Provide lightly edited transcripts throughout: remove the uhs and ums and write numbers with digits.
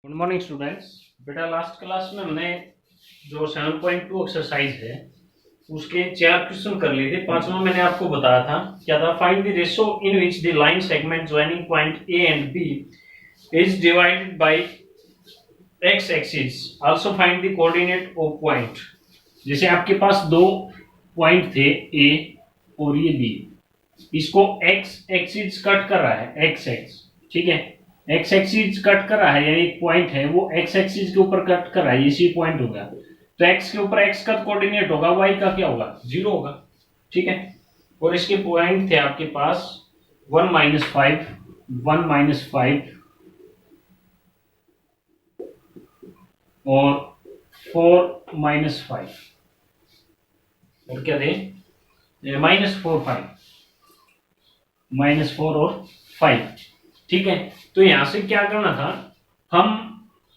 Good morning students. बेटा last class में हमने जो 7.2 एक्सरसाइज है उसके 4 क्वेश्चन कर लिए थे। पांचवा मैंने आपको बताया था क्या था, find the ratio in which the line segment joining point A and B is divided by x axis, also find the coordinate of point. जैसे आपके पास दो पॉइंट थे ए और ये बी, इसको एक्स एक्सिस कट कर रहा है, एक्स एक्स, ठीक है, एक्स एक्सिस कट कर रहा है, यानी एक पॉइंट है वो एक्स एक्सिस के ऊपर कट कर रहा है, इसी पॉइंट होगा। तो एक्स के ऊपर एक्स का कोऑर्डिनेट होगा, वाई का क्या होगा, 0 होगा, ठीक है। और इसके पॉइंट थे आपके पास 1 - 5, 1 - 5 और 4 - 5, और क्या थे, -4 5, -4 और 5, ठीक है। तो यहां से क्या करना था, हम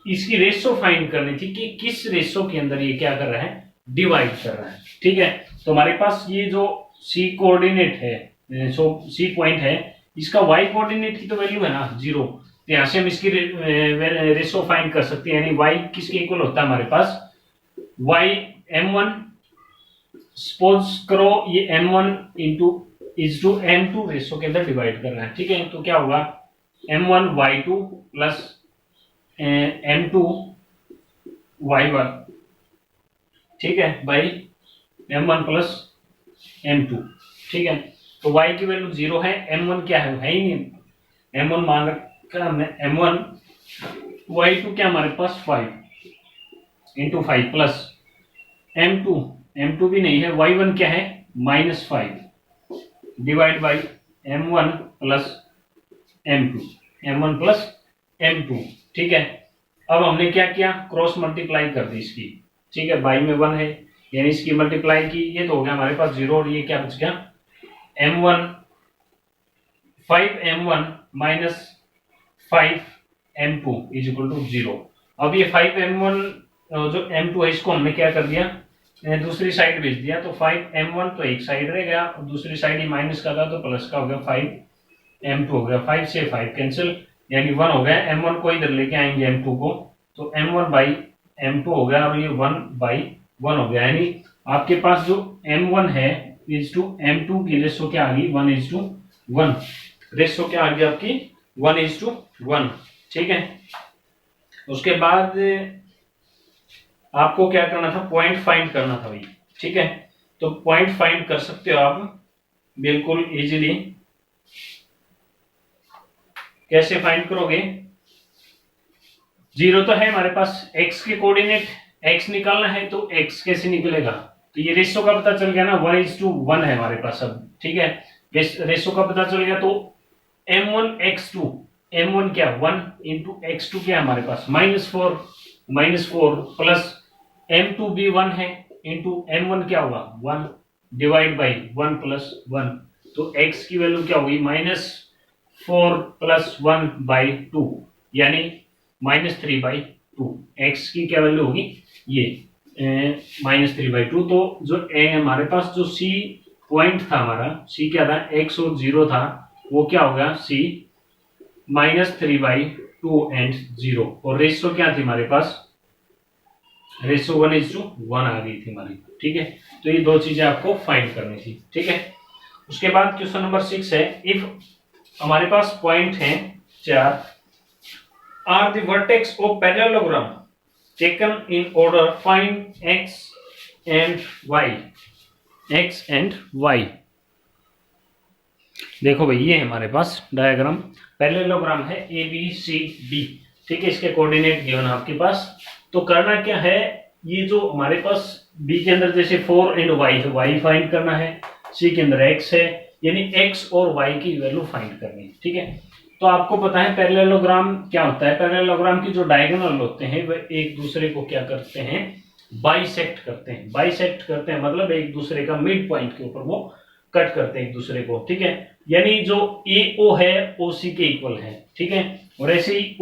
इसकी रेशो फाइंड करनी थी कि किस रेशो के अंदर ये क्या कर रहा है, डिवाइड कर रहा है, ठीक है। तो हमारे पास ये जो सी कोऑर्डिनेट है, सो सी पॉइंट है, इसका वाई कोऑर्डिनेट की तो वैल्यू है ना 0। तो यहां से हम इसकी रेशो फाइंड कर सकते हैं, यानी वाई किसके इक्वल होता है हमारे पास, वाई m1, सपोज करो ये m1 into is to m2 ratio के अंदर डिवाइड कर रहा है, ठीक है। तो क्या होगा, m1 y2 plus m2 y1, ठीक है, बाई m1 प्लस m2, ठीक है। तो y की वैल्यू 0 है, m1 क्या है ही नहीं, m1 मान रखा हमने, m1 y2 क्या हमारे पास 5 इंटू 5 प्लस m2 भी नहीं है, y1 क्या है -5 divide by m1 plus m2, ठीक है। अब हमने क्या किया, क्रॉस मल्टीप्लाई कर दी इसकी, ठीक है, बाई में 1 है, यानी इसकी मल्टीप्लाई की, ये तो हो गया हमारे पास 0, और ये क्या बच गया, m1 5m1 minus 5m2 is equal to 0। अब ये 5m1 जो m2 है इसको हमने क्या कर दिया, दूसरी साइड भेज दिया, तो 5m1 तो एक साइड रह गया, और दूसरी साइड ही माइनस का था तो प्लस का हो गया, 5m2 हो गया, 5 से 5 कैंसिल, यानी 1 हो गया, m1 को इधर लेके आएंगे m2 को, तो m1 बाई m2 हो गया, और ये 1 बाई 1 हो गया, यानी आपके पास जो m1 है इज टू m2 की रेशो क्या आ गई, 1:1, रेशो क्या आ गई आपकी 1:1, ठीक है। उसके बाद आपको क्या करना था, पॉइंट फाइंड करना था भाई, ठीक है। तो पॉइंट फाइंड कर सकते हो आप बिल्कुल इजीली। कैसे फाइंड करोगे, 0 तो है हमारे पास, x के कोऑर्डिनेट x निकालना है, तो x कैसे निकलेगा, तो ये रेशो का पता चल गया ना, 1:1 है हमारे पास अब, ठीक है। रेशो का पता चल गया, तो m1 क्या 1 इंटू x2 क्या हमारे पास -4 प्लस m2 भी 1 है, इंटू m1 क्या होगा 1 डिवाइड बाई 1 प्लस 1, तो x की वैल्यू क्या होगी, -4 प्लस 1 बाई 2, यानी -3/2। x की क्या वैल्यू होगी, ये -3/2। तो जो हमारे पास जो c पॉइंट था हमारा, c क्या था, x और 0 था, वो क्या होगा c -3/2 एंड 0, और रेशो क्या थी हमारे पास, रेशो 1:1 आ गई थी हमारी, ठीक है। तो ये दो चीजें आपको फाइंड करनी थी, ठीक है। उसके बाद क्वेश्चन नंबर 6 है, इफ हमारे पास पॉइंट है 4, are the vertex of parallelogram taken in order, find x and y। देखो भाई ये हमारे पास डायग्राम, पैरेललोग्राम है ए बी सी डी, ठीक है, इसके कोऑर्डिनेट गिवन आपके पास। तो करना क्या है, ये जो हमारे पास बी के अंदर जैसे 4 एंड y है, y फाइंड करना है, सी के अंदर x है, यानी x और y की वैल्यू फाइंड करनी है, ठीक है। तो आपको पता है पैरेललोग्राम क्या होता है, पैरेललोग्राम की जो डायगोनल होते हैं वह एक दूसरे को क्या करते हैं, बाइसेक्ट करते हैं, मतलब एक दूसरे का मिड पॉइंट के ऊपर वो कट करते हैं एक दूसरे को, ठीक है। यानी जो AO है OC के इक्वल है, ठीक है, और ऐसे ही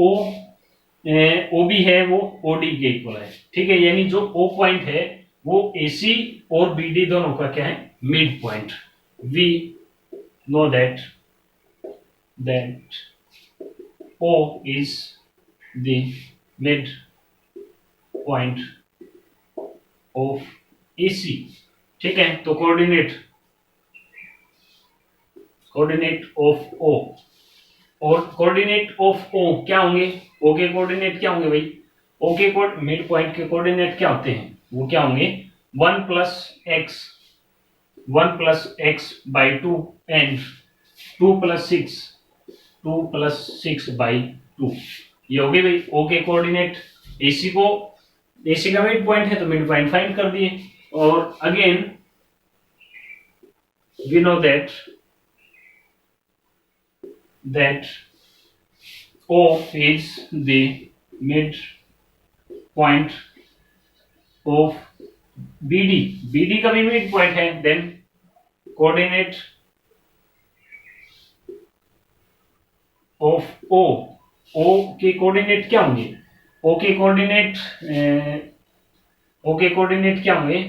OB है वो OD के इक्वल है, ठीक है। यानी जो O पॉइंट है वो AC और BD दोनों का क्या है, mid point. We know that O is the mid point of AC। ठीक है, तो कोऑर्डिनेट ऑफ O, और कोऑर्डिनेट ऑफ O क्या होंगे? O के कोऑर्डिनेट क्या होंगे भाई? O के मिड पॉइंट के कोऑर्डिनेट क्या होते हैं? वो क्या होंगे? 1 plus x by 2 and 2 plus 6 by 2। ये हो गए भाई O के कोऑर्डिनेट। AC का मिड पॉइंट है तो मिड पॉइंट फाइंड कर दिए। और again we know that O is the mid point of BD का भी मिड पॉइंट है। देन कोऑर्डिनेट ऑफ O के कोऑर्डिनेट क्या होंगे? O के कोऑर्डिनेट क्या होंगे?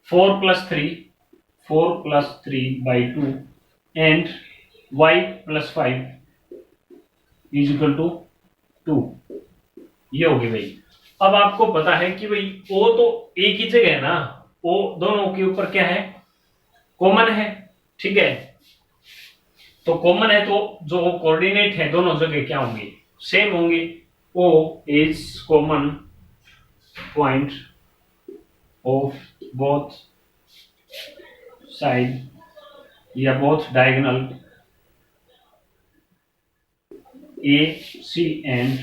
4 plus 3 by 2 and y plus 5 is equal to 2। ये होगी भाई। अब आपको पता है कि भाई O तो एक ही जगह है ना, O दोनों के ऊपर क्या है? कॉमन है। ठीक है, तो कॉमन है तो जो कोऑर्डिनेट है दोनों जगह क्या होंगे? सेम होंगे। O is common point of both side या both diagonal AC and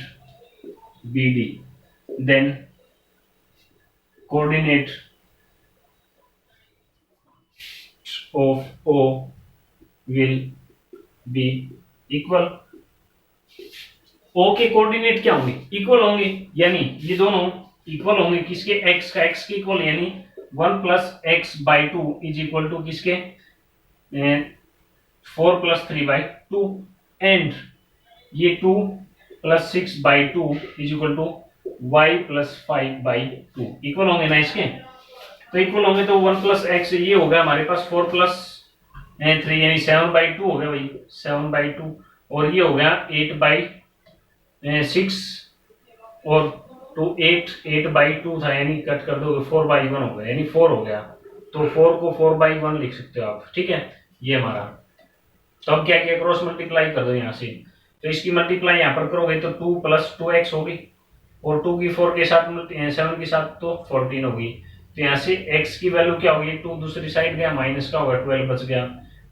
BD। then coordinate of O will be equal। O के कोऑर्डिनेट क्या होंगे? इक्वल होंगे, यानी ये दोनों इक्वल होंगे किसके? x का x के इक्वल, यानी 1 plus x by 2 is equal to किसके? 4 प्लस 3 बाई 2 एंड ये 2 plus 6 by 2 is equal to y plus 5 by 2। Equal होंगे ना इसके? तो इक्वल होंगे तो 1 प्लस एक्स ये होगा हमारे पास 4 प्लस 3 यानी 7 बाई 2 हो गया भाई, 7 बाई 2। और ये हो गया 8 बाई 6 और 8 बाई 2 था, यानी कट कर दोगे 4 बाई 1 हो गया, यानी 4 हो गया। तो 4 को 4 बाई 1 लिख सकते हो आप। ठीक है, ये हमारा। तो अब क्या किया? क्रॉस मल्टीप्लाई कर दो यहाँ से। तो इसकी मल्टीप्लाई यहाँ पर करोगे तो 2 प्लस 2x होगी और 2 की 4 के साथ 7 के साथ तो 14 होगी। तो यहाँ से x की वैल्यू क्या होगी? 2 दूसरी साइड गया, माइनस का होगा, 12 बच गया।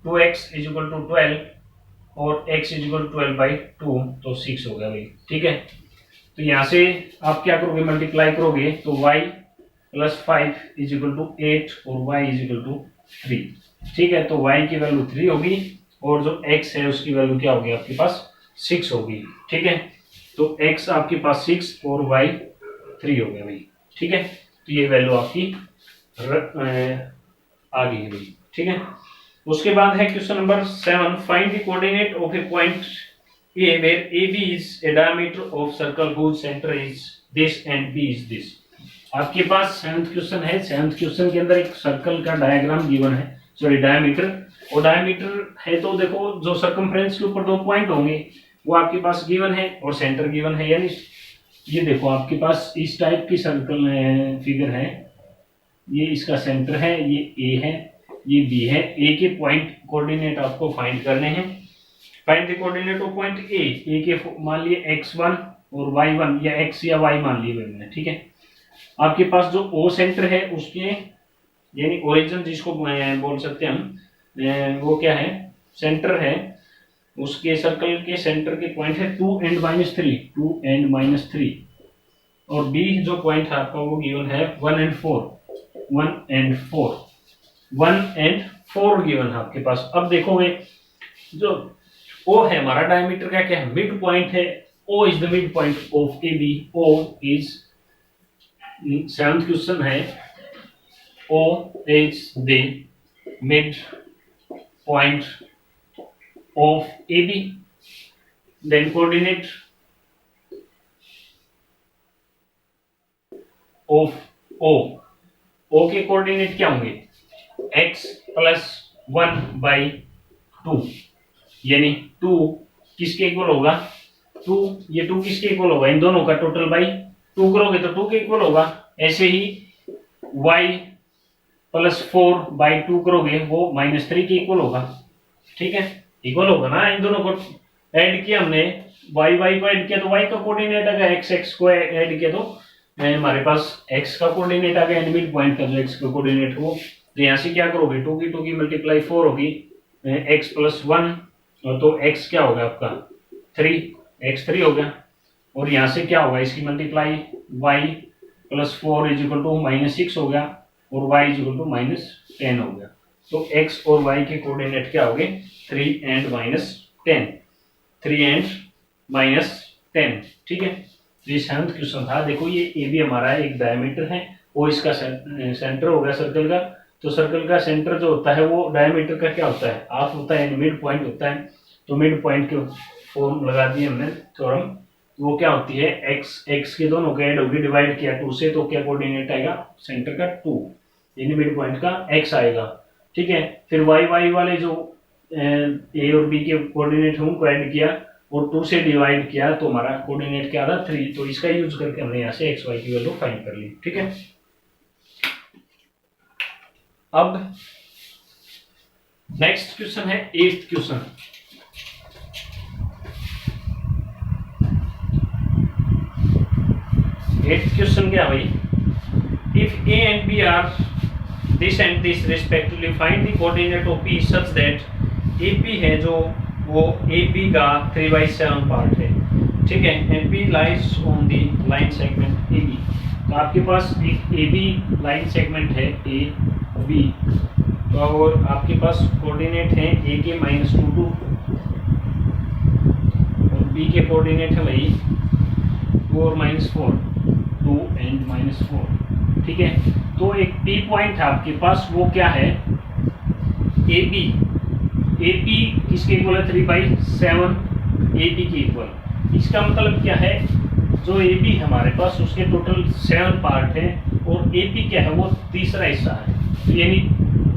2x इज इक्वल टू 12 और x is equal to 12 by 2 तो 6 हो गया भाई। ठीक है, तो यहाँ से आप क्या करोगे? मल्टीप्लाई करोगे तो y plus 5 is equal to 8 और y इज इक्वल टू 3। ठीक है, तो y की वैल्यू 3 होगी और जो x है उसकी वैल्यू क्या होगी आपके पास? 6 होगी। ठीक है, तो x आपके पास 6 और y 3 हो गया भाई। ठीक है, तो ये वैल्यू आपकी आ गई है भाई। ठीक है, उसके बाद है question number 7। Find the coordinate of A point A where AB is a diameter of circle whose center is this and B is this। आपके पास 7th क्वेश्चन है। 7th क्वेश्चन के अंदर एक सर्कल का डायग्राम गिवन है, sorry diameter. और diameter है तो देखो जो सर्कमफ्रेंस के ऊपर 2 पॉइंट होंगे वो आपके पास गिवन है और सेंटर गिवन है। यानी ये देखो आपके पास इस टाइप की सर्कल फिगर है, ये इसका सेंटर है, ये A है, ये B है। A के पॉइंट कोऑर्डिनेट आपको फाइंड करने हैं। Find the coordinate of point A के मान लिए x1 और y1 या x या y मान लिए मैंने। ठीक है, आपके पास जो O सेंटर है उसके यानी ओरिजिन जिसको बोल सकते हैं हम, वो क्या है? सेंटर है। उसके सर्कल के सेंटर के पॉइंट है 2 एंड -3 और B जो पॉइंट है आपका वो गिवन है 1 एंड 4 गिवन है आपके पास। अब देखोगे जो O है हमारा डायमीटर का क्या है? मिड पॉइंट है। O is the mid point of AB। O is 7th question है, O is the mid point of AB। then coordinate of O के कोऑर्डिनेट क्या होंगे? x प्लस 1 बाई 2 यानी 2 किसके इक्वल होगा? 2, ये 2 किसके इक्वल होगा, इन दोनों का टोटल बाई 2 करोगे तो 2 के इक्वल होगा। ऐसे ही y प्लस 4/2 करोगे वो -3 के इक्वल होगा। ठीक है, इक्वल होगा ना, इन दोनों को ऐड किया हमने, y को ऐड किया तो y का कोऑर्डिनेट आ गया, x को ऐड किया तो हमारे पास x का कोऑर्डिनेट आ गया, मिड पॉइंट का जो x का कोऑर्डिनेट हो। तो यहाँ से क्या करोगे, 2 की मल्टीप्लाई 4 होगी, x प्लस 1, तो x क्या होगा आपका 3, x 3 हो गया। और यहाँ से क्या होगा, इसकी multiply y plus 4 is equal to -6 हो गया, और y इज इक्वल टू -10 हो गया। तो x और y के कोऑर्डिनेट क्या हो गए, 3 एंड -10, 3 एंड -10। ठीक है, तो ये 7th क्वेश्चन था। देखो ये ए बी हमारा एक डायमीटर है, और इसका सेंटर हो गया सर्कल का। तो सर्कल का सेंटर जो होता है वो डायमीटर का क्या होता है, हाफ होता है, मिड पॉइंट होता है। तो मिड पॉइंट के फॉर्म लगा दिए हमने थ्योरम, वो क्या होती है, x के दोनों के ऐड होगी, डिवाइड किया 2 से, तो क्या कोऑर्डिनेट आएगा सेंटर का 2, यानी मिड पॉइंट का x आएगा। ठीक है, फिर y वाले जो a और b के कोऑर्डिनेट उनको ऐड किया और 2 से डिवाइड किया, तो हमारा कोऑर्डिनेट क्या था 3। तो इसका यूज करके हमने यहाँ से x y की वैल्यू फाइंड कर ली। ठीक है, अब नेक्स्ट क्वेश्चन है 8th क्वेश्चन। क्वेश्चन क्या भाई, if a and b are this and this respectively, find the coordinate of p such that AP है जो वो AB का 3/7 पार्ट है। ठीक है, and p lies on the line segment AB। तो आपके पास एक AB लाइन सेगमेंट है AB, तो और आपके पास कोऑर्डिनेट है A के -2 और B के कोऑर्डिनेट है भाई 4 -4, 2 एंड -4। ठीक है, तो एक P पॉइंट है आपके पास, वो क्या है AB किसके इक्वल है, 3/7 AB के इक्वल। इसका मतलब क्या है, जो AB हमारे पास उसके टोटल 7 पार्ट है, और AP क्या है वो तीसरा हिस्सा है, तो यानी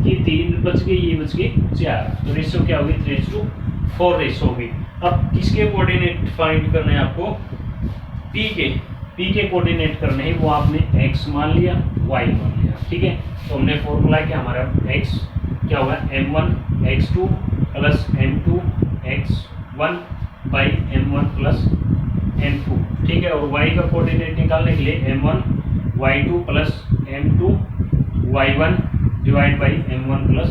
कि 3 बच गए, ये बच गए 4, तो रेशियो क्या होगी 3:4 रेशियो होगी। अब किसके कोऑर्डिनेट फाइंड करने हैं आपको, P के कोऑर्डिनेट करने हैं, वो आपने x मान लिया, y मान लिया। ठीक है, तो हमने फॉर्मूला क्या हमारा x क्या होगा, m1 x2 plus m2 x1 by m1 plus m2। ठीक है, और y का कोऑर्डिनेट निकालने के लिए m1 y2 plus m2 y1 divide by m1 plus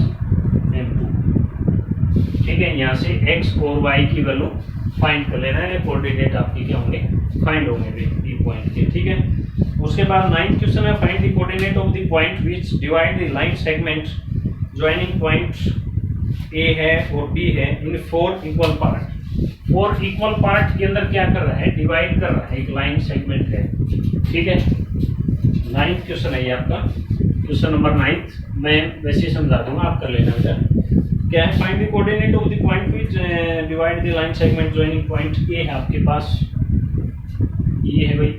m2। ठीक है, यहाँ से x और y की वैल्यू फाइंड कर लेना है, कोऑर्डिनेट आपके क्या होंगे, फाइंड होंगे बी पॉइंट के। ठीक है, उसके बाद 9th क्वेश्चन है, find the coordinate of the point which divide the line segment joining point A है और B है इन 4 इक्वल पार्ट। 4 इक्वल पार्ट के अंदर क्या कर रहा है, डिवाइड कर रहा है, एक लाइन सेगमेंट है। ठीक है, 9th क्वेश्चन है ये आपका, क्वेश्चन नंबर 9th। मैं वैसे समझा दूंगा, आप कर लेना बेटा। क्या है, find the coordinate of the point which divide the line segment joining point A है आपके पास, ये है भाई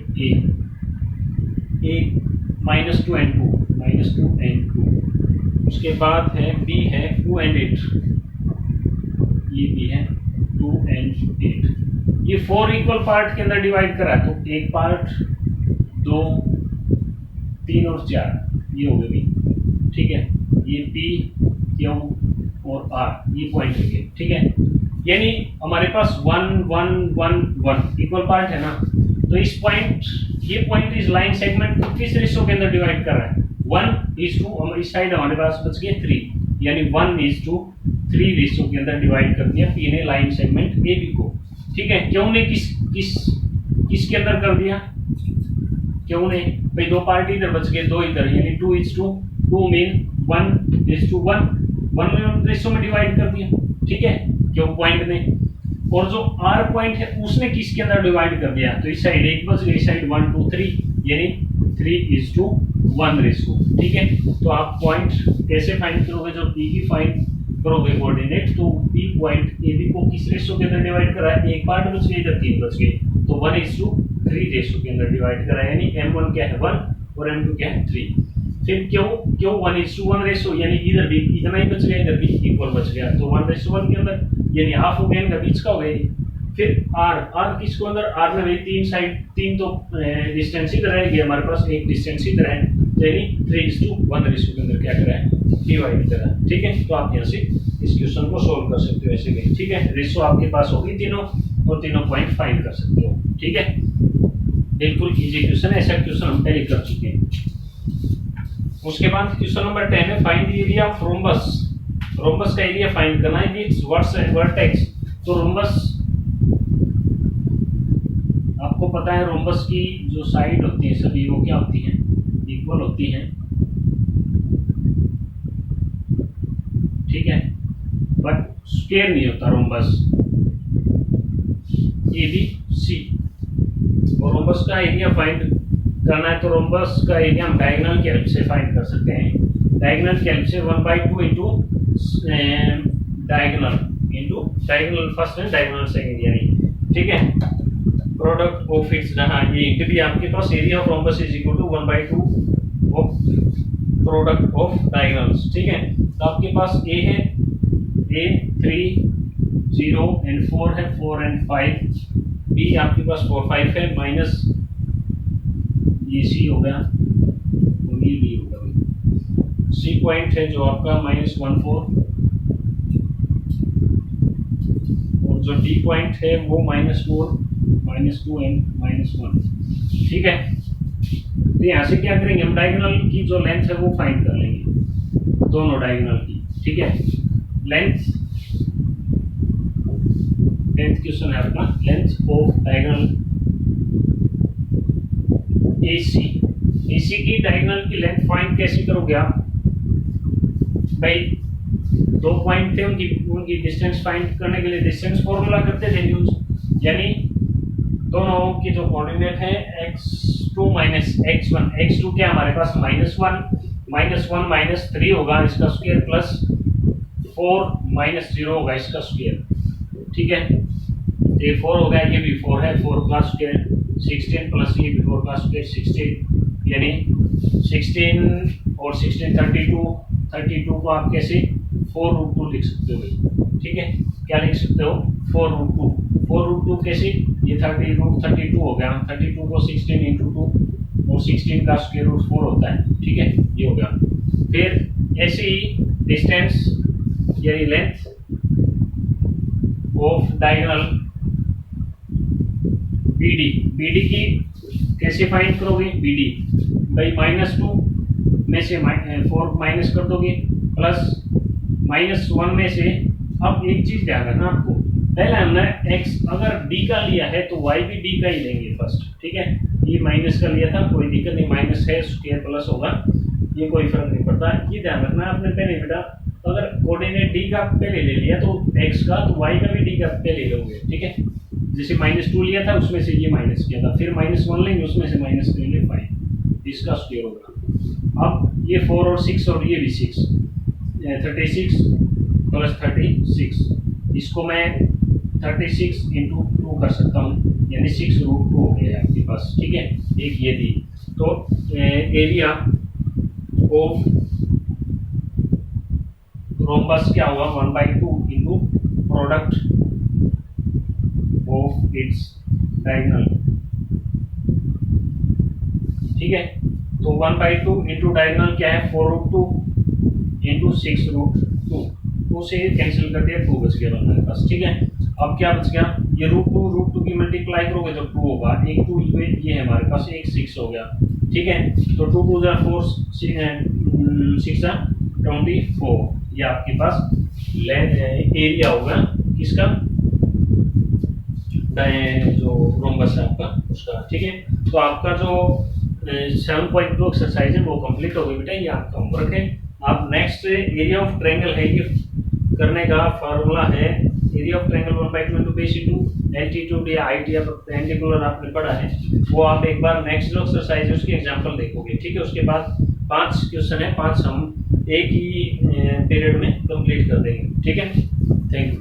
A -2 and 2। उसके बाद है B है 2 and 8, ये भी है 2 and 8। ये 4 इक्वल पार्ट के अंदर डिवाइड करा, तो एक पार्ट 2 3 और 4 ये हो गए। ठीक है, ये P Q और R ये पॉइंट हो गए। ठीक है, यानी हमारे पास 1 1 1 1 इक्वल पार्ट है ना, तो इस पॉइंट, ये पॉइंट इस लाइन सेगमेंट को किस रेशियो के अंदर डिवाइड कर रहा है, 1:2। इस साइड हमारे पास बच गए 3, यानी 1:3 रेशियो के अंदर डिवाइड कर दिया P ने लाइन सेगमेंट AB को। ठीक है, क्यों ने किसके अंदर कर दिया, क्यों ने भाई 2 पार्ट इधर बच गए, 2 इधर, यानी 2:2 मीन 1:1 रेशियो में डिवाइड कर दिया। ठीक है, क्यों पॉइंट ने, और जो R पॉइंट है उसने किसके अंदर डिवाइड कर दिया, तो इस साइड 1 बच गई, इस साइड 1 2 3, यानी 3:1 रेशियो। ठीक है, तो आप पॉइंट कैसे फाइंड करोगे, जब P की फाइंड करोगे कोऑर्डिनेट, तो P पॉइंट AB को किस रेशियो के अंदर डिवाइड करा है, एक पार्ट बच गए, इधर 3 बच गए, तो 1:3 रेशियो के अंदर डिवाइड करा है, यानी m1 क्या है 1 और m2 क्या है 3। फिर क्यों 1:1 रेशियो, यानी इधर भी इतना ही बच गया, इधर भी इक्वल बच गया, तो 1:1 के अंदर, यानी हाफ हो गया, इनका बीच का हो गया, फिर आर किसको अंदर, आर में भाई तीन साइड, तीन तो डिस्टेंस इधर रहेगी हमारे पास, एक डिस्टेंस इधर है, यानी 3:1 के अंदर क्या करा है, डिवाइड करा है। ठीक है, तो आप यहाँ से इस क्वेश्चन को सोल्व कर सकते हो ऐसे भी। ठीक है, रेशो आपके पास होगी तीनों, और तीनों पॉइंट फाइंड कर सकते हो। ठीक है, बिल्कुल इजी क्वेश्चन है, ऐसा क्वेश्चन हम पहले कर चुके हैं। उसके बाद क्वेश्चन नंबर 10 है, find the area of rhombus. Rhombus का एरिया फाइंड करना है, इट्स वर्टेक्स। तो रोम्बस आपको पता है, रोम्बस की जो साइड होती है सभी वो क्या होती हैं, इक्वल होती हैं। ठीक है, बट स्क्वायर नहीं होता रोम्बस, ए बी सी। और रोम्बस का एरिया फाइंड करना है, तो रोम्बस का एरिया हम डायगोनल की हेल्प से फाइंड कर सकते हैं। डायगोनल की हेल्प से 1/2 into diagonal first and diagonal second, यानी ठीक है, प्रोडक्ट ऑफ इट्स, हाँ ये इंटू भी आपके पास area of rhombus is equal to 1/2 of product of diagonals. ठीक है, तो आपके पास ए है, ए 3 0 एंड 4 है, 4 एंड 5, बी आपके पास 4 5 है, माइनस ये सी हो गया और ये बी होगा। सी पॉइंट है जो आपका -1 4, और जो डी पॉइंट है वो -4 -2 एंड -1। ठीक है, तो यहाँ से क्या करेंगे हम, डायगोनल की जो लेंथ है वो फाइंड कर लेंगे, दोनों डायगोनल की। ठीक है, लेंथ 10th क्वेश्चन है आपका, लेंथ ऑफ डायगोनल AC की डायगोनल की लेंथ फाइंड कैसे करोगे आप भाई, दो पॉइंट थे, उनकी डिस्टेंस फाइंड करने के लिए डिस्टेंस फॉर्मूला करते थे यूज, यानी दोनों की जो कोऑर्डिनेट है x2 -x1, x2 क्या हमारे पास -1 -3 होगा इसका स्क्वायर, प्लस 4 -0 होगा इसका स्क्वायर। ठीक है, ये 4 हो गया, ये भी 4 है, 4 का स्क्वायर 16 प्लस ये भी 4 का स्क्वायर 16, यानी 16 और 16 32 को आप कैसे 4√2 लिख सकते हो। ठीक है, क्या लिख सकते हो, 4√2 कैसे, ये 30√32 हो गया, 32 को 16 × 2 और 16 का स्क्वायर रूट 4 होता है। ठीक है, ये हो गया। फिर ऐसे ही डिस्टेंस यानी लेंथ ऑफ डायगोनल BD की कैसे फाइंड करोगे, BD भाई -2 में से 4 माइनस कर दोगे, प्लस -1 में से, अब एक चीज ध्यान रखना आपको, पहले हमने x अगर d का लिया है तो y भी d का ही लेंगे फर्स्ट। ठीक है, ये माइनस का लिया था, कोई दिक्कत नहीं, माइनस है स्क्वायर प्लस होगा, ये कोई फर्क नहीं पड़ता। ये ध्यान रखना आपने पहले बेटा, अगर कोऑर्डिनेट d का पहले ले लिया तो x का, तो y का भी d का पहले लोगे। ठीक है, जैसे -2 लिया था उसमें से ये माइनस किया था, फिर -1 लेंगे उसमें से माइनस करेंगे 5, इसका स्क्वायर होगा। अब ये 4 और 6 और ये भी 6, 36 प्लस 36, इसको मैं 36 × 2 कर सकता हूँ, यानी 6√2 हो गया है आपके पास। ठीक है, एक ये दी, तो एरिया ऑफ रोम्बस क्या हुआ, 1/2 into product of its diagonal. ठीक है, तो 1/2 इंटू डायगोनल क्या है, 4√2 इंटू 6√2, 2 से कैंसिल कर दिया, 2 बच गया हमारे पास। ठीक है, अब क्या बच गया, ये √2 की मल्टीप्लाई करोगे तो 2 होगा, एक 2 ये है हमारे पास, एक 6 हो गया। ठीक है, तो 2 2 जा 4, 6 जा 24, ये आपके पास एरिया होगा किसका, जो रोम्बस है आपका उसका। ठीक है, तो आपका जो 7.2 एक्सरसाइज है वो कंप्लीट हो गई बेटा, ये आपका होमवर्क है। आप नेक्स्ट एरिया ऑफ ट्रायंगल है, ये करने का फार्मूला है, area of triangle 1/2 into base into altitude या हाइट या परपेंडिकुलर आपने पढ़ा है, वो आप एक बार नेक्स्ट जो एक्सरसाइज है उसकी एग्जांपल देखोगे। ठीक है, उसके बाद 5 क्वेश्चन है, 5 हम एक ही पीरियड में कंप्लीट कर देंगे। ठीक है, थैंक यू।